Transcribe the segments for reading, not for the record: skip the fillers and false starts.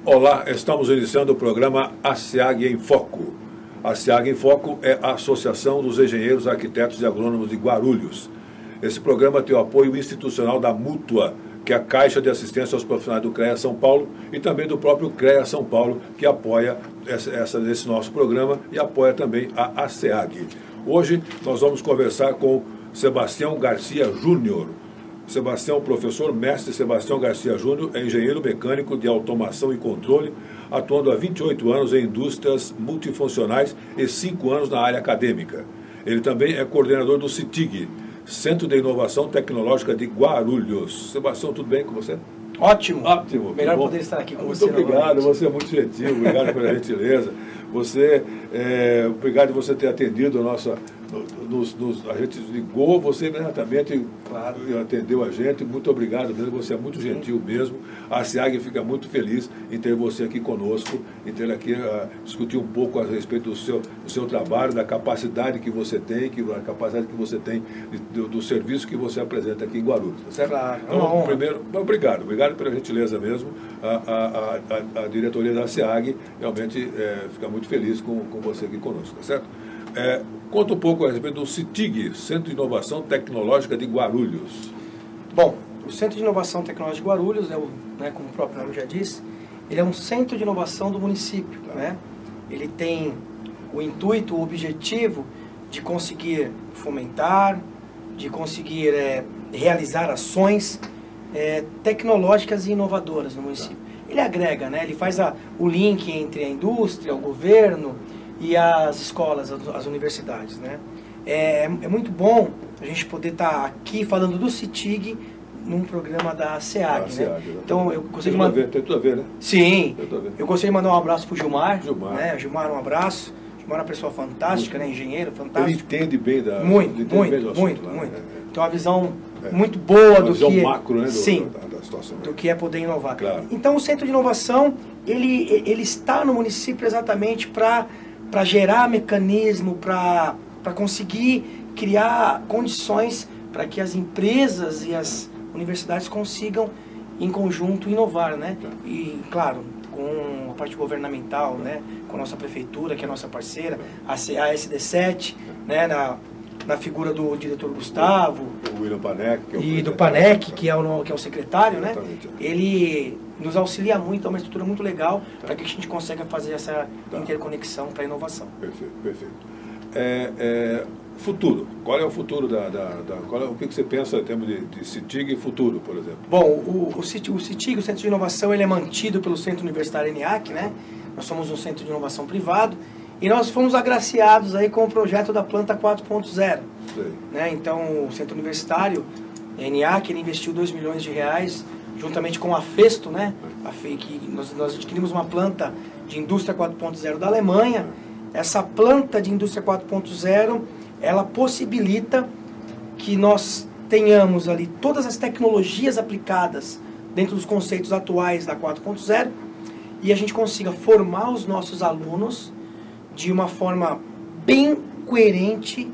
Olá, estamos iniciando o programa ASEAG em Foco. A ASEAG em Foco é a Associação dos Engenheiros, Arquitetos e Agrônomos de Guarulhos. Esse programa tem o apoio institucional da Mútua, que é a Caixa de Assistência aos Profissionais do CREA São Paulo, e também do próprio CREA São Paulo, que apoia esse nosso programa e apoia também a ASEAG. Hoje nós vamos conversar com Sebastião Garcia Júnior. Sebastião, professor mestre Sebastião Garcia Júnior, é engenheiro mecânico de automação e controle, atuando há 28 anos em indústrias multifuncionais e 5 anos na área acadêmica. Ele também é coordenador do CITIG, Centro de Inovação Tecnológica de Guarulhos. Sebastião, tudo bem com você? Ótimo. Ótimo. Melhor poder estar aqui com muito você. Muito obrigado, novamente. Você é muito gentil, obrigado pela gentileza. Obrigado de você ter atendido a nossa... a gente ligou, você imediatamente atendeu a gente, muito obrigado mesmo, você é muito gentil mesmo. A ASEAG fica muito feliz em ter você aqui conosco, em ter aqui discutir um pouco a respeito do seu trabalho, da capacidade que você tem, a capacidade que você tem do serviço que você apresenta aqui em Guarulhos, tá certo? Claro. Então, primeiro, obrigado pela gentileza mesmo. A diretoria da ASEAG realmente fica muito feliz com você aqui conosco, tá certo? Conta um pouco a respeito do CITIG, Centro de Inovação Tecnológica de Guarulhos. Bom, o Centro de Inovação Tecnológica de Guarulhos, como o próprio nome já diz, ele é um centro de inovação do município. Né? Ele tem o intuito, o objetivo de conseguir fomentar, de conseguir realizar ações tecnológicas e inovadoras no município. Ele agrega, né? Ele faz o link entre a indústria, o governo e as escolas, as universidades, né? É muito bom a gente poder estar aqui falando do CITIG num programa da ASEAG, né? Então, eu gostaria de mandar... Tem tudo a ver, né? Sim. Tem tudo a ver. Eu gostaria de mandar um abraço pro Gilmar. Né? Gilmar, um abraço. Gilmar é uma pessoa fantástica, né? Engenheiro, fantástico. Ele entende bem da... Muito. Então, a visão muito boa do que... macro, né? Sim. Da situação. Do que é poder inovar. Claro. Então, o Centro de Inovação, ele está no município exatamente para gerar mecanismo, para conseguir criar condições para que as empresas e as universidades consigam, em conjunto, inovar, né? E, claro, com a parte governamental, né? Com a nossa prefeitura, que é a nossa parceira, a SD7, né? Na figura do diretor Gustavo, o William Panek, e do Panek, que é o secretário, né? Exatamente. Ele nos auxilia muito, é uma estrutura muito legal para que a gente consiga fazer essa interconexão para a inovação. Perfeito. Futuro. Qual é o futuro o que você pensa em termos de CITIG e futuro, por exemplo? Bom, o CITIG, o Centro de Inovação, ele é mantido pelo Centro Universitário ENIAC, né? Nós somos um centro de inovação privado e nós fomos agraciados aí com o projeto da Planta 4.0. Né? Então, o Centro Universitário ENIAC, ele investiu R$2 milhões, juntamente com a Festo, né? Que nós adquirimos uma planta de indústria 4.0 da Alemanha. Essa planta de indústria 4.0, ela possibilita que nós tenhamos ali todas as tecnologias aplicadas dentro dos conceitos atuais da 4.0 e a gente consiga formar os nossos alunos de uma forma bem coerente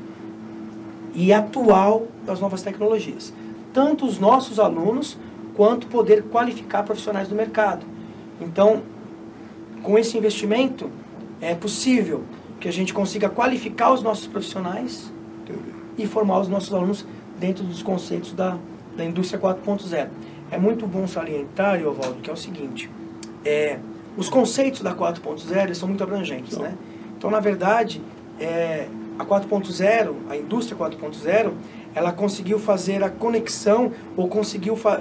e atual das novas tecnologias. Tanto os nossos alunos, quanto poder qualificar profissionais do mercado. Então, com esse investimento, é possível que a gente consiga qualificar os nossos profissionais e formar os nossos alunos dentro dos conceitos da indústria 4.0. É muito bom salientar, Eovaldo, que é o seguinte, os conceitos da 4.0 são muito abrangentes, né? Então, na verdade, a 4.0, a indústria 4.0, ela conseguiu fazer a conexão, ou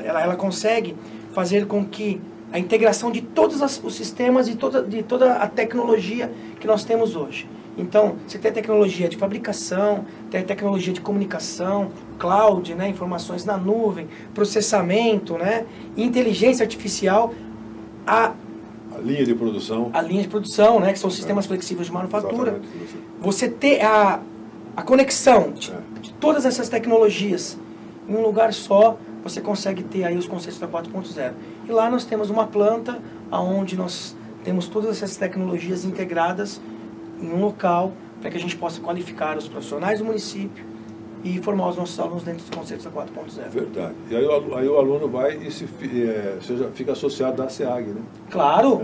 ela consegue fazer com que a integração de todos os sistemas e de toda a tecnologia que nós temos hoje. Então, você tem a tecnologia de fabricação, tem a tecnologia de comunicação, cloud, né, informações na nuvem, processamento, né, inteligência artificial, linha de produção. A linha de produção, né, que são sistemas flexíveis de manufatura. Exatamente. Você ter a conexão de todas essas tecnologias em um lugar só, você consegue ter aí os conceitos da 4.0. E lá nós temos uma planta onde nós temos todas essas tecnologias integradas em um local para que a gente possa qualificar os profissionais do município e formar os nossos alunos dentro dos conceitos da 4.0. Verdade. E aí o aluno vai e fica associado da SEAG, né? Claro,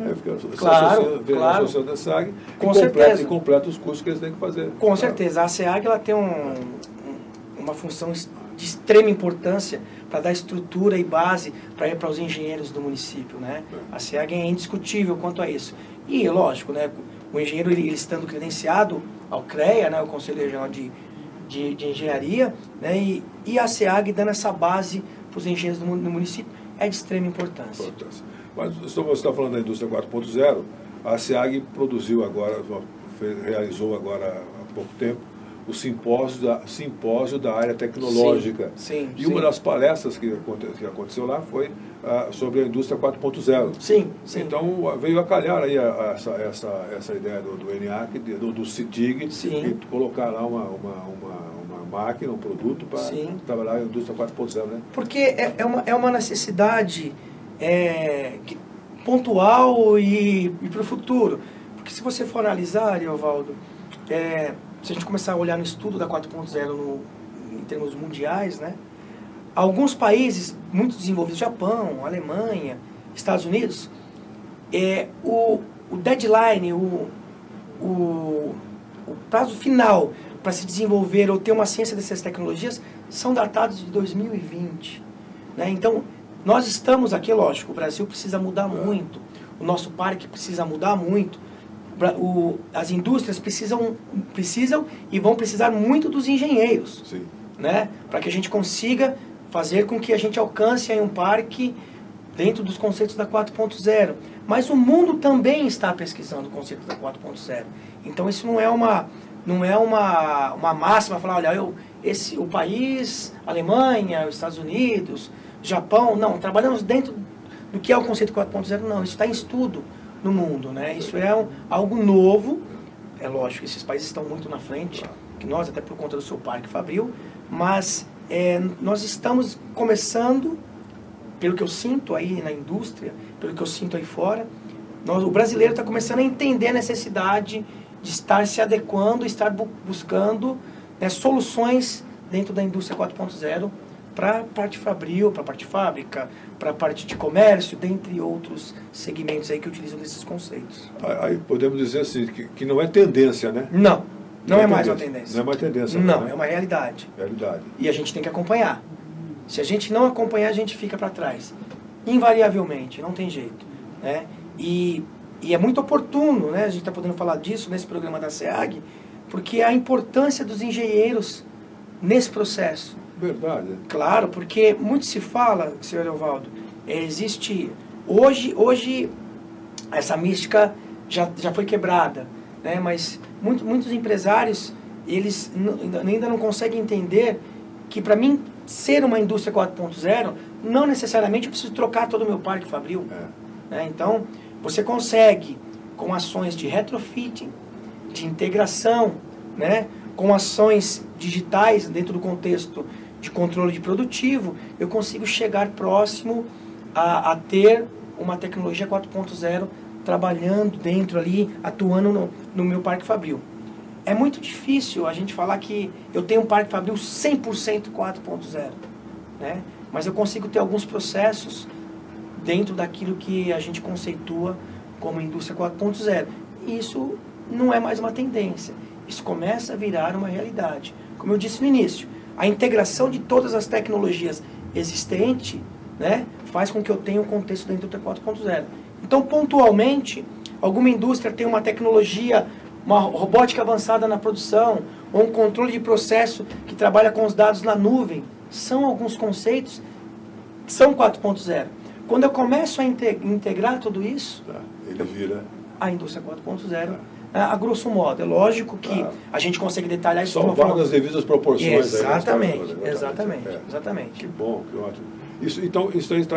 claro. Associado da SEAG Com certeza. E completa os cursos que eles têm que fazer. Com certeza. A SEAG ela tem uma função de extrema importância para dar estrutura e base para os engenheiros do município, né? A SEAG é indiscutível quanto a isso. E, lógico, né, o engenheiro, ele estando credenciado ao CREA, né, o Conselho Regional de Engenharia, né, e a SEAG dando essa base para os engenheiros do município é de extrema importância. Mas você está falando da indústria 4.0, a SEAG produziu agora, realizou agora há pouco tempo, o simpósio da área tecnológica. Sim, e uma das palestras que aconteceu lá foi sobre a indústria 4.0. Sim. Então veio a calhar aí essa ideia do ENIAC, do CITIG, e colocar lá uma máquina, um produto para trabalhar a indústria 4.0, né? Porque é uma necessidade pontual e para o futuro. Porque se você for analisar, Ariovaldo, se a gente começar a olhar no estudo da 4.0 em termos mundiais, né, alguns países muito desenvolvidos, Japão, Alemanha, Estados Unidos, o deadline, o prazo final para se desenvolver ou ter uma ciência dessas tecnologias são datados de 2020. Né? Então, nós estamos aqui, lógico, o Brasil precisa mudar muito, o nosso parque precisa mudar muito, as indústrias precisam e vão precisar muito dos engenheiros, né? Para que a gente consiga fazer com que a gente alcance aí um parque dentro dos conceitos da 4.0. Mas o mundo também está pesquisando o conceito da 4.0. Então isso não é uma máxima, falar, olha, o país, Alemanha, os Estados Unidos, Japão, não, trabalhamos dentro do que é o conceito 4.0, não, isso está em estudo no mundo, né? Isso é algo novo, é lógico, esses países estão muito na frente, que nós, até por conta do seu parque Fabril, mas nós estamos começando, pelo que eu sinto aí na indústria, pelo que eu sinto aí fora, o brasileiro está começando a entender a necessidade de estar se adequando, estar buscando, né, soluções dentro da indústria 4.0 para a parte fabril, para a parte fábrica, para a parte de comércio, dentre outros segmentos aí que utilizam desses conceitos. Aí podemos dizer assim, que não é tendência, né? Não é mais uma tendência. Não é mais tendência. Não, né? é uma realidade. Realidade. E a gente tem que acompanhar. Se a gente não acompanhar, a gente fica para trás. Invariavelmente, não tem jeito. Né? E é muito oportuno, né, a gente está podendo falar disso nesse programa da SEAG, porque a importância dos engenheiros nesse processo. Verdade. Claro, porque muito se fala, senhor Evaldo, existe... Hoje essa mística já foi quebrada, né? Mas muitos empresários, eles ainda não conseguem entender que para mim ser uma indústria 4.0, não necessariamente eu preciso trocar todo o meu parque fabril. Né? Então, você consegue, com ações de retrofitting, de integração, né? Com ações digitais dentro do contexto de controle de produtivo, eu consigo chegar próximo a ter uma tecnologia 4.0 trabalhando dentro ali, atuando no meu parque fabril. É muito difícil a gente falar que eu tenho um parque fabril 100% 4.0, né? Mas eu consigo ter alguns processos dentro daquilo que a gente conceitua como indústria 4.0. E isso não é mais uma tendência. Isso começa a virar uma realidade. Como eu disse no início, a integração de todas as tecnologias existentes, né, faz com que eu tenha um contexto da indústria 4.0. Então, pontualmente, alguma indústria tem uma tecnologia, uma robótica avançada na produção, ou um controle de processo que trabalha com os dados na nuvem. São alguns conceitos que são 4.0. Quando eu começo a integrar tudo isso, ele vira a indústria 4.0. A grosso modo, é lógico que a gente consegue detalhar isso. Salvar nas devidas proporções. Exatamente. Que bom, que ótimo. Então, isso está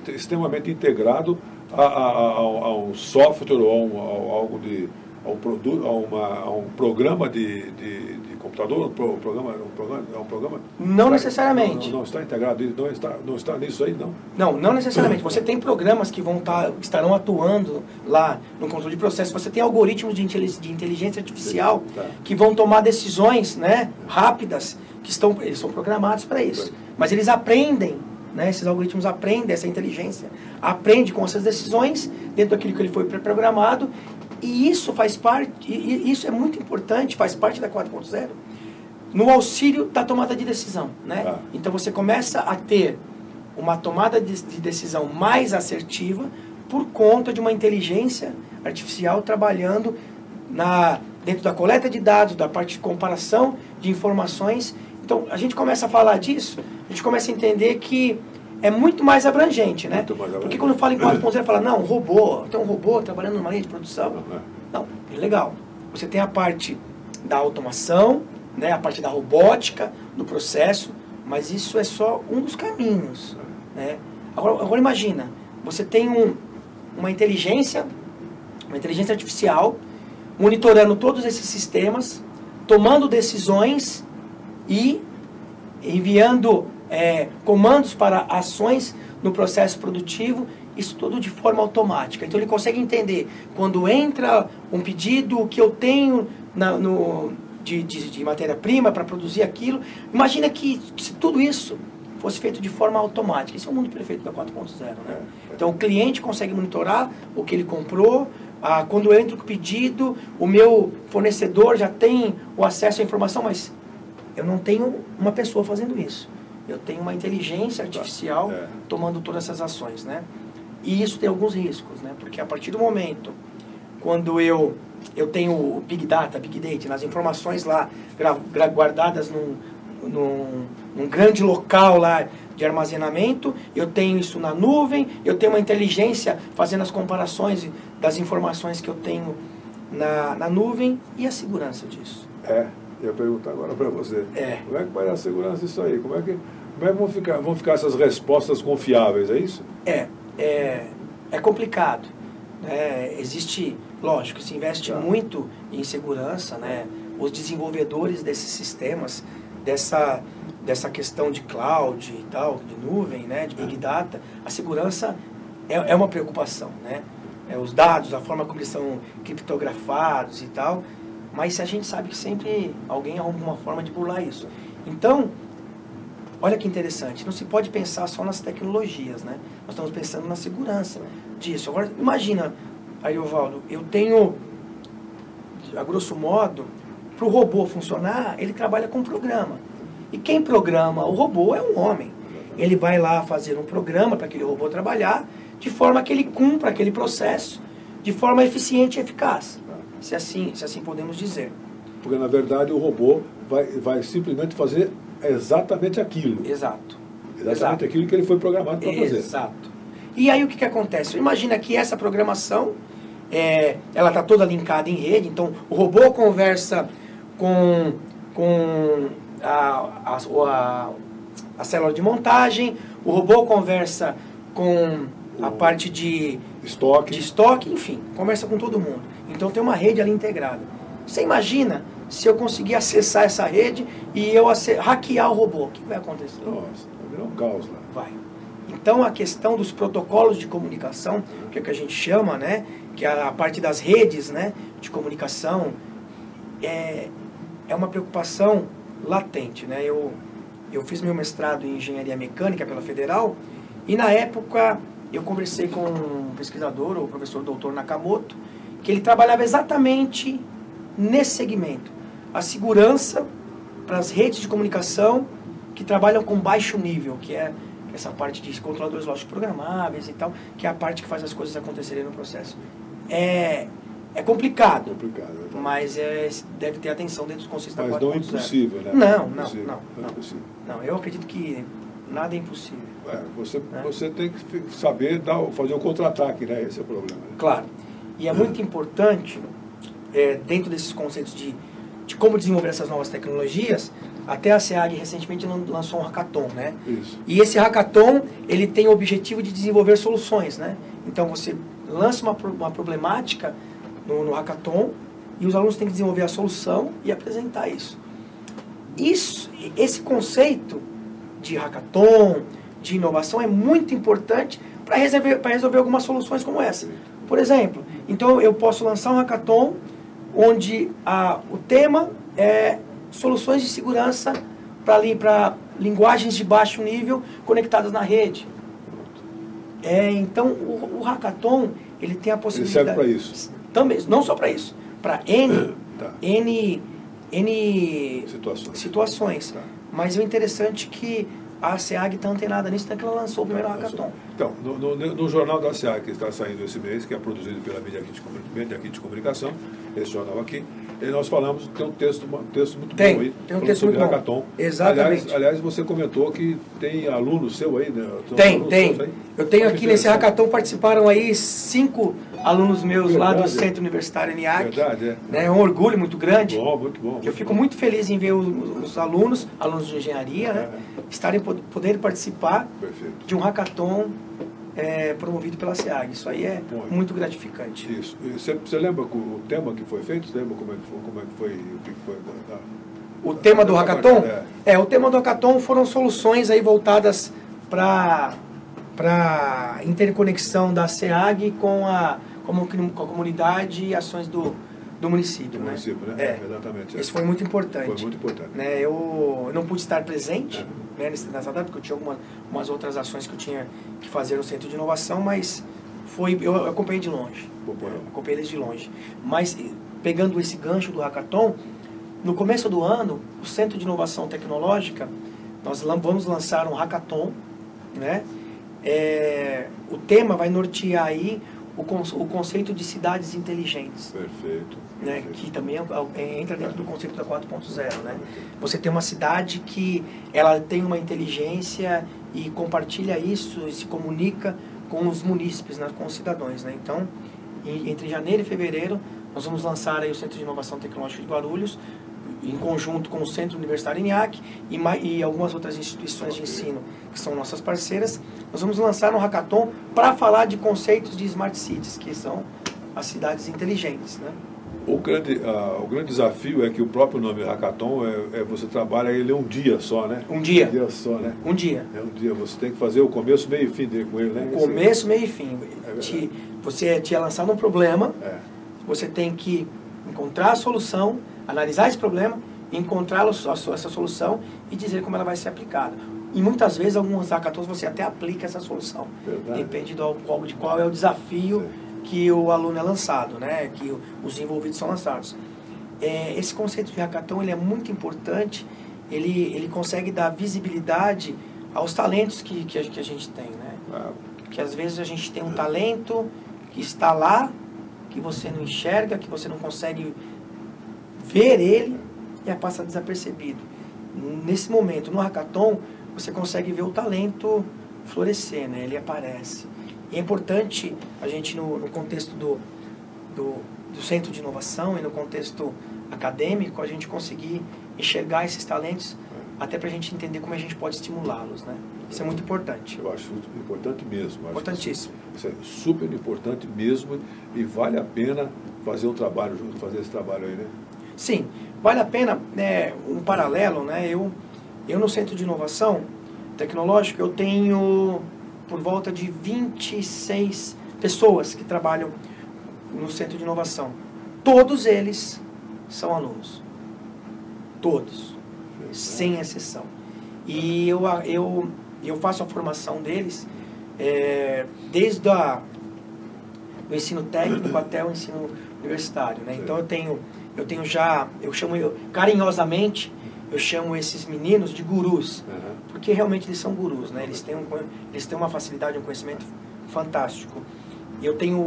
extremamente integrado a um software ou algo a um produto, a um programa de computador, um programa? Não necessariamente. Não está integrado, não está nisso aí, não? Não necessariamente. Você tem programas que estarão atuando lá no controle de processo. Você tem algoritmos de inteligência artificial que vão tomar decisões, né, rápidas, eles são programados para isso. Mas eles aprendem, né, esses algoritmos aprendem, essa inteligência aprende com essas decisões dentro daquilo que ele foi pré-programado. E isso faz parte, e isso é muito importante, faz parte da 4.0, no auxílio da tomada de decisão, né? Então você começa a ter uma tomada de decisão mais assertiva por conta de uma inteligência artificial trabalhando dentro da coleta de dados, da parte de comparação de informações. Então a gente começa a falar disso, a gente começa a entender que é muito mais abrangente, né? Porque quando fala em 4.0, fala, não, robô, tem um robô trabalhando numa linha de produção. Não, é legal. Você tem a parte da automação, né, a parte da robótica, do processo, mas isso é só um dos caminhos, né? Agora imagina, você tem uma inteligência artificial monitorando todos esses sistemas, tomando decisões e enviando comandos para ações no processo produtivo, isso tudo de forma automática. Então ele consegue entender quando entra um pedido que eu tenho de matéria-prima para produzir aquilo. Imagina que se tudo isso fosse feito de forma automática. Isso é o mundo perfeito da 4.0, né? Então o cliente consegue monitorar o que ele comprou. Quando entra o pedido, o meu fornecedor já tem o acesso à informação, mas eu não tenho uma pessoa fazendo isso. Eu tenho uma inteligência artificial tomando todas essas ações, né? E isso tem alguns riscos, né? Porque a partir do momento, quando eu tenho o Big Data, nas informações lá guardadas num grande local lá de armazenamento, eu tenho isso na nuvem, eu tenho uma inteligência fazendo as comparações das informações que eu tenho na nuvem, e a segurança disso? Eu ia perguntar agora para você. Como é que vai dar a segurança disso aí? Como é que vão ficar essas respostas confiáveis, é isso? É complicado. Existe, lógico, se investe muito em segurança, né? Os desenvolvedores desses sistemas, dessa questão de cloud e tal, de nuvem, né? De Big Data, a segurança é uma preocupação, né? Os dados, a forma como eles são criptografados e tal, mas a gente sabe que sempre alguém arruma uma forma de burlar isso. Então, olha que interessante, não se pode pensar só nas tecnologias, né? Nós estamos pensando na segurança disso. Agora, imagina, Ariovaldo, eu tenho, a grosso modo, para o robô funcionar, ele trabalha com programa. E quem programa o robô é um homem. Ele vai lá fazer um programa para aquele robô trabalhar, de forma que ele cumpra aquele processo de forma eficiente e eficaz, se assim podemos dizer. Porque, na verdade, o robô vai simplesmente fazer exatamente aquilo. Exato. Exatamente aquilo que ele foi programado para fazer. Exato. E aí o que acontece? Imagina que essa programação, ela está toda linkada em rede, então o robô conversa com a célula de montagem, o robô conversa com a parte de estoque, enfim, conversa com todo mundo. Então tem uma rede ali integrada. Você imagina se eu conseguir acessar essa rede e eu hackear o robô, o que vai acontecer? Nossa, vai virar um caos lá. Vai. Então a questão dos protocolos de comunicação, que é o que a gente chama, né, que é a parte das redes, né, de comunicação, é uma preocupação latente, né? Eu fiz meu mestrado em engenharia mecânica pela Federal e na época eu conversei com um pesquisador, o professor Dr. Nakamoto, que ele trabalhava exatamente nesse segmento, a segurança para as redes de comunicação que trabalham com baixo nível, que é essa parte de controladores lógicos programáveis e tal, que é a parte que faz as coisas acontecerem no processo. É complicado, mas deve ter atenção dentro dos conceitos da 4.0. Mas não é impossível, né? Não, eu acredito que nada é impossível. Você tem que saber fazer o contra-ataque, né? Esse é o problema. Né? Claro. E é muito importante, dentro desses conceitos de como desenvolver essas novas tecnologias, Até a SEAG recentemente lançou um hackathon, né? Isso. E esse hackathon, ele tem o objetivo de desenvolver soluções, né? Então você lança uma problemática no hackathon e os alunos têm que desenvolver a solução e apresentar isso. Esse conceito de hackathon, de inovação, é muito importante para resolver algumas soluções como essa. Por exemplo, então eu posso lançar um hackathon onde o tema é soluções de segurança para linguagens de baixo nível conectadas na rede. Então, o hackathon, ele tem a possibilidade... Ele serve para isso? Também, não só para isso, para N situações. Tá. Mas o interessante é que a SEAG está antenada nisso, até que ela lançou o primeiro hackathon. Então, no jornal da SEAG, que está saindo esse mês, que é produzido pela Media Kit de Comunicação, esse jornal aqui, e nós falamos, tem um texto muito bom aí. Tem um texto muito bom. Hackathon. Exatamente. Aliás, você comentou que tem aluno seu aí, né? Tem. Eu tenho aqui nesse hackathon, participaram aí 5 alunos meus lá do Centro Universitário ENIAC. Verdade, né? É um orgulho muito grande. Muito bom. Eu fico muito feliz em ver os alunos de engenharia, né, poderem participar de um hackathon promovido pela SEAG. Isso aí é muito gratificante. Isso. Você lembra o tema que foi feito? Você lembra como é que foi? O tema do hackathon? O tema do hackathon foram soluções aí voltadas para interconexão da SEAG com a comunidade e ações do município. Né? Exatamente. Isso foi muito importante. Foi muito importante. Né? Eu não pude estar presente nessa data, porque eu tinha algumas outras ações que eu tinha que fazer no Centro de Inovação, mas eu acompanhei de longe. Acompanhei eles de longe. Mas, pegando esse gancho do hackathon, no começo do ano, o Centro de Inovação Tecnológica, nós vamos lançar um hackathon, né? O tema vai nortear aí o conceito de cidades inteligentes. Perfeito. Né, que também entra dentro do conceito da 4.0. Né? Você tem uma cidade que ela tem uma inteligência e compartilha isso e se comunica com os munícipes, né, com os cidadãos. Né? Então, entre janeiro e fevereiro, nós vamos lançar aí o Centro de Inovação Tecnológica de Guarulhos, em conjunto com o Centro Universitário ENIAC e algumas outras instituições de ensino que são nossas parceiras. Nós vamos lançar um hackathon para falar de conceitos de Smart Cities, que são as cidades inteligentes. Né? O grande desafio é que o próprio nome hackathon você trabalha ele um dia só, né? Um dia. Um dia só, né? Um dia. Um dia. Você tem que fazer o começo, meio e fim dele com ele, né? Começo, meio e fim. Você tinha lançado um problema, você tem que encontrar a solução, analisar esse problema, encontrar essa solução e dizer como ela vai ser aplicada. E muitas vezes, alguns hackathons, você até aplica essa solução. Verdade. Depende de qual é o desafio que o aluno é lançado, né? Que os envolvidos são lançados. Esse conceito de hackathon ele é muito importante, ele consegue dar visibilidade aos talentos que a gente tem. Né? Que às vezes a gente tem um talento que está lá, que você não enxerga, que você não consegue ver ele e passa desapercebido. Nesse momento, no hackathon, você consegue ver o talento florescer, né? Ele aparece. E é importante a gente, no contexto do Centro de Inovação e no contexto acadêmico, a gente conseguir enxergar esses talentos até para a gente entender como a gente pode estimulá-los, né? Isso é muito importante. Eu acho importante mesmo. Importantíssimo. Isso é super importante mesmo e vale a pena fazer um trabalho junto, fazer esse trabalho aí, né? Sim, vale a pena, né, um paralelo, né? Eu no Centro de Inovação Tecnológica, eu tenho por volta de 26 pessoas que trabalham no Centro de Inovação. Todos eles são alunos. Todos. Sem exceção. E eu faço a formação deles desde o ensino técnico até o ensino universitário. Né? Então eu chamo carinhosamente, eu chamo esses meninos de gurus, porque realmente eles são gurus, né? Eles têm uma facilidade, um conhecimento fantástico.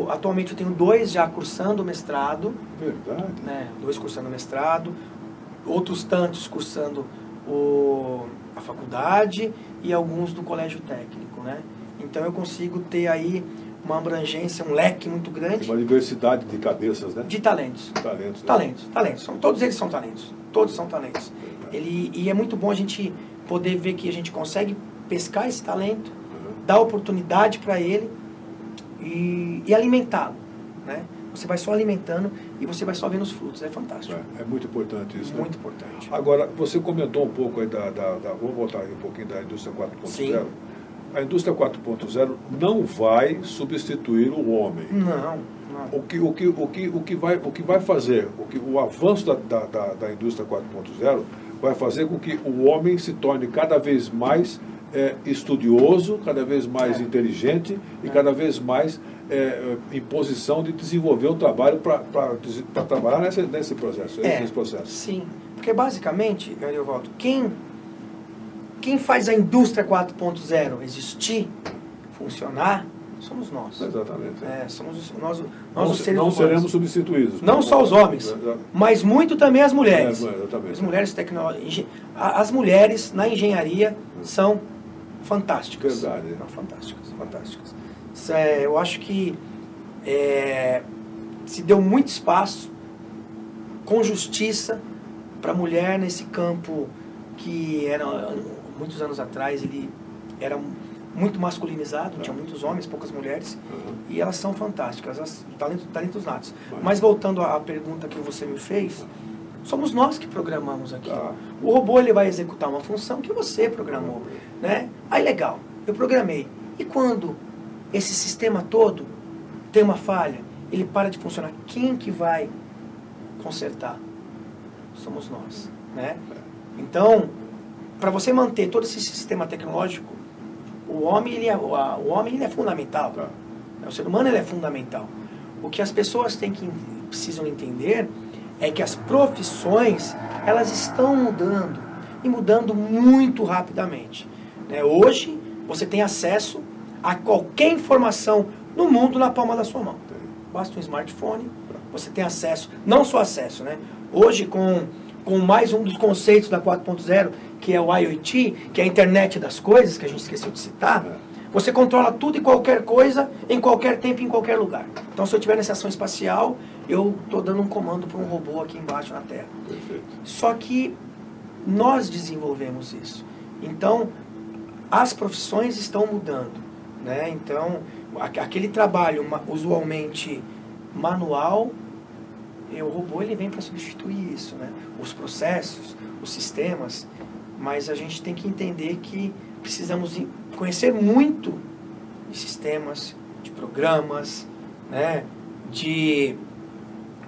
Atualmente eu tenho 2 já cursando mestrado. Verdade. Né? 2 cursando mestrado, outros tantos cursando a faculdade e alguns do colégio técnico, né? Então eu consigo ter aí uma abrangência, um leque muito grande. Uma diversidade de cabeças, né? De talentos. Talentos. Né? Talentos. Todos eles são talentos. Todos são talentos. E é muito bom a gente poder ver que a gente consegue pescar esse talento, dar oportunidade para ele e alimentá-lo, né? Você vai só alimentando e você vai só vendo os frutos. É fantástico. É muito importante isso. Muito né? importante. Agora, você comentou um pouco aí vamos voltar aí um pouquinho da indústria 4.0. A indústria 4.0 não vai substituir o homem. Não. O que vai fazer, o avanço da indústria 4.0 vai fazer com que o homem se torne cada vez mais estudioso, cada vez mais inteligente e cada vez mais em posição de desenvolver o trabalho para trabalhar nesse processo. Nesse processo. Sim, porque basicamente, Ariovaldo, quem faz a indústria 4.0 existir, funcionar, somos nós. Exatamente. Somos nós os seres não humanos. Seremos substituídos. Não só os homens, mas muito também as mulheres. Exatamente. As mulheres as mulheres na engenharia são fantásticas. Verdade. Fantásticas. Eu acho que se deu muito espaço com justiça para a mulher nesse campo que era, muitos anos atrás, ele era muito masculinizado, tinha muitos homens, poucas mulheres, e elas são fantásticas, talentos natos. Mas voltando à pergunta que você me fez, somos nós que programamos aqui. O robô ele vai executar uma função que você programou, né? Aí legal, eu programei. E quando esse sistema todo tem uma falha, ele para de funcionar, quem que vai consertar? Somos nós, né? Então, para você manter todo esse sistema tecnológico, o homem ele é fundamental. O ser humano ele é fundamental. O que as pessoas precisam entender é que as profissões elas estão mudando e mudando muito rapidamente. Hoje você tem acesso a qualquer informação no mundo na palma da sua mão. Basta um smartphone, você tem acesso, não só acesso, né? Hoje com mais um dos conceitos da 4.0, que é o IoT, que é a internet das coisas, que a gente esqueceu de citar, você controla tudo e qualquer coisa, em qualquer tempo, em qualquer lugar. Então, se eu tiver nessa estação espacial, eu estou dando um comando para um robô aqui embaixo na Terra. Perfeito. Só que nós desenvolvemos isso. Então, as profissões estão mudando, né? Então, aquele trabalho usualmente manual, o robô ele vem para substituir isso, né? Os processos, os sistemas, mas a gente tem que entender que precisamos conhecer muito de sistemas, de programas, né? De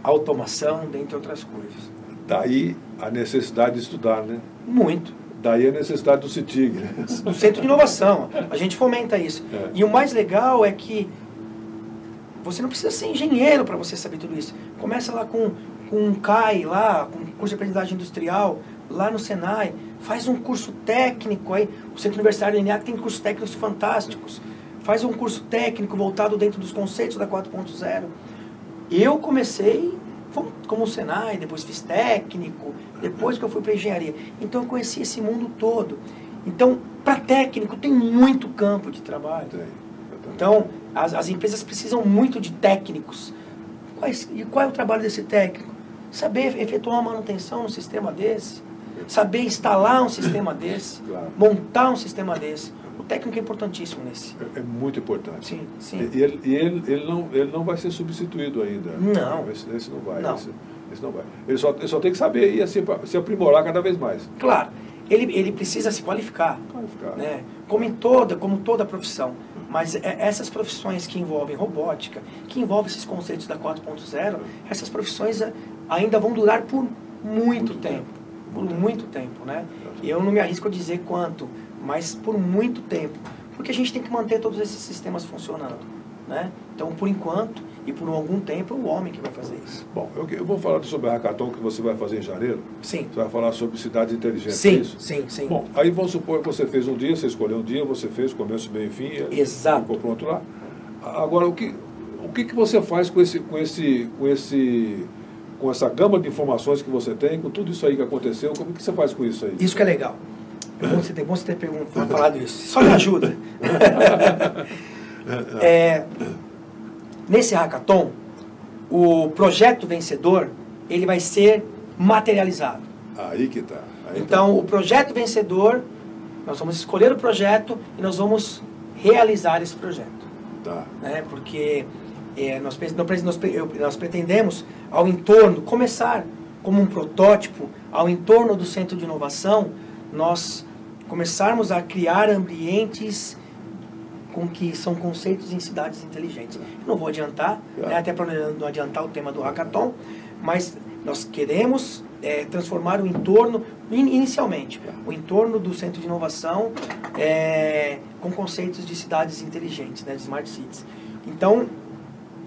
automação, dentre outras coisas. Daí a necessidade de estudar, né? Muito. Daí a necessidade do CITIG, né? Do Centro de Inovação. A gente fomenta isso. E o mais legal é que você não precisa ser engenheiro para você saber tudo isso. Começa lá com um CAI, lá, com curso de aprendizagem industrial, lá no Senai. Faz um curso técnico aí. O Centro Universitário ENEAC tem cursos técnicos fantásticos. Faz um curso técnico voltado dentro dos conceitos da 4.0. Eu comecei como o Senai, depois fiz técnico, depois que eu fui para engenharia. Então eu conheci esse mundo todo. Então, para técnico, tem muito campo de trabalho. Então, as empresas precisam muito de técnicos. E qual é o trabalho desse técnico? Saber efetuar uma manutenção num sistema desse, saber instalar um sistema desse, montar um sistema desse. O técnico é importantíssimo nesse. É muito importante. Sim, sim. E ele não vai ser substituído ainda. Não. Esse não vai. Não. Esse não vai. Ele só tem que saber e se aprimorar cada vez mais. Claro. Ele precisa se qualificar. Né? Como toda profissão. Mas essas profissões que envolvem robótica, que envolvem esses conceitos da 4.0, essas profissões ainda vão durar por muito tempo. Por muito tempo, né? Eu não me arrisco a dizer quanto, mas por muito tempo. Porque a gente tem que manter todos esses sistemas funcionando, né? Então, por enquanto, e por algum tempo, é o homem que vai fazer isso. Bom, eu vou falar sobre a hackathon que você vai fazer em janeiro. Sim. Você vai falar sobre cidades inteligentes, sim, é isso? Sim. Bom, aí vamos supor que você fez um dia, você escolheu um dia, você fez começo, meio e fim. Exato. Ficou pronto lá. Agora, o que você faz com essa gama de informações que você tem, com tudo isso aí que aconteceu, como que você faz com isso aí? Isso que é legal. É bom você ter falado isso. Só me ajuda. nesse hackathon, o projeto vencedor, ele vai ser materializado. Aí que tá. Então, o projeto vencedor, nós vamos escolher o projeto e nós vamos realizar esse projeto. Tá. Né? Porque nós pretendemos, ao entorno, começar como um protótipo, ao entorno do Centro de Inovação, nós começarmos a criar ambientes com que são conceitos em cidades inteligentes. Eu não vou adiantar, né, até para não adiantar o tema do hackathon, mas nós queremos transformar o entorno, inicialmente, o entorno do Centro de Inovação com conceitos de cidades inteligentes, né, de Smart Cities. Então,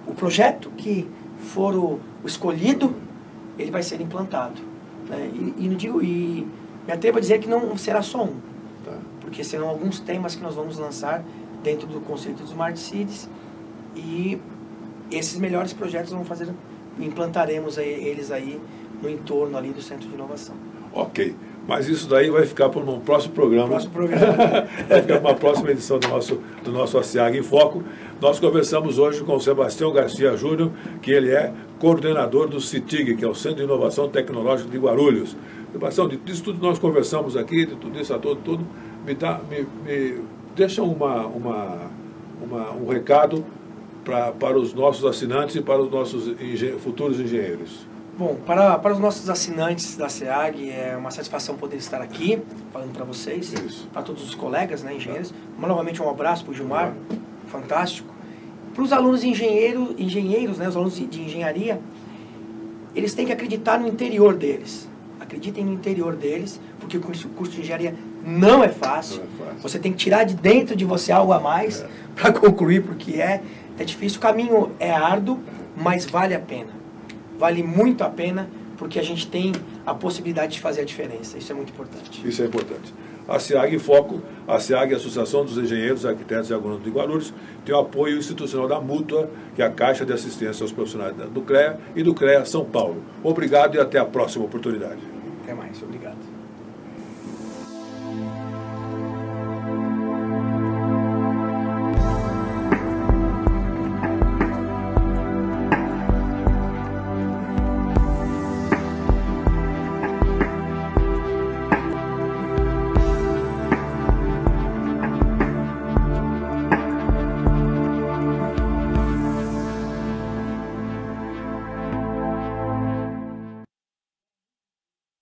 o projeto que for o escolhido, ele vai ser implantado. Né? E me atrevo a dizer que não será só um, porque serão alguns temas que nós vamos lançar dentro do conceito dos Smart Cities, e esses melhores projetos implantaremos eles aí no entorno ali do Centro de Inovação. Ok, mas isso daí vai ficar para um próximo programa. Vai ficar para uma próxima edição do nosso ASEAG em Foco. Nós conversamos hoje com o Sebastião Garcia Júnior, que ele é coordenador do CITIG, que é o Centro de Inovação Tecnológica de Guarulhos. Sebastião, disso tudo nós conversamos aqui, de tudo isso a tudo, me deixa um recado para os nossos assinantes e para os nossos futuros engenheiros. Bom, para os nossos assinantes da SEAG, é uma satisfação poder estar aqui, falando para vocês, para todos os colegas, né, engenheiros. Novamente um abraço para o Gilmar, fantástico. Para os alunos engenheiros, né, os alunos de engenharia, eles têm que acreditar no interior deles. Acreditem no interior deles, porque o curso de engenharia não é fácil. Você tem que tirar de dentro de você algo a mais para concluir, porque é difícil. O caminho é árduo, mas vale a pena. Vale muito a pena, porque a gente tem a possibilidade de fazer a diferença. Isso é muito importante. Isso é importante. A SEAG em Foco, a SEAG, a Associação dos Engenheiros, Arquitetos e Agrônomos de Guarulhos, tem o apoio institucional da Mútua, que é a Caixa de Assistência aos Profissionais do CREA e do CREA São Paulo. Obrigado e até a próxima oportunidade. Até mais. Obrigado.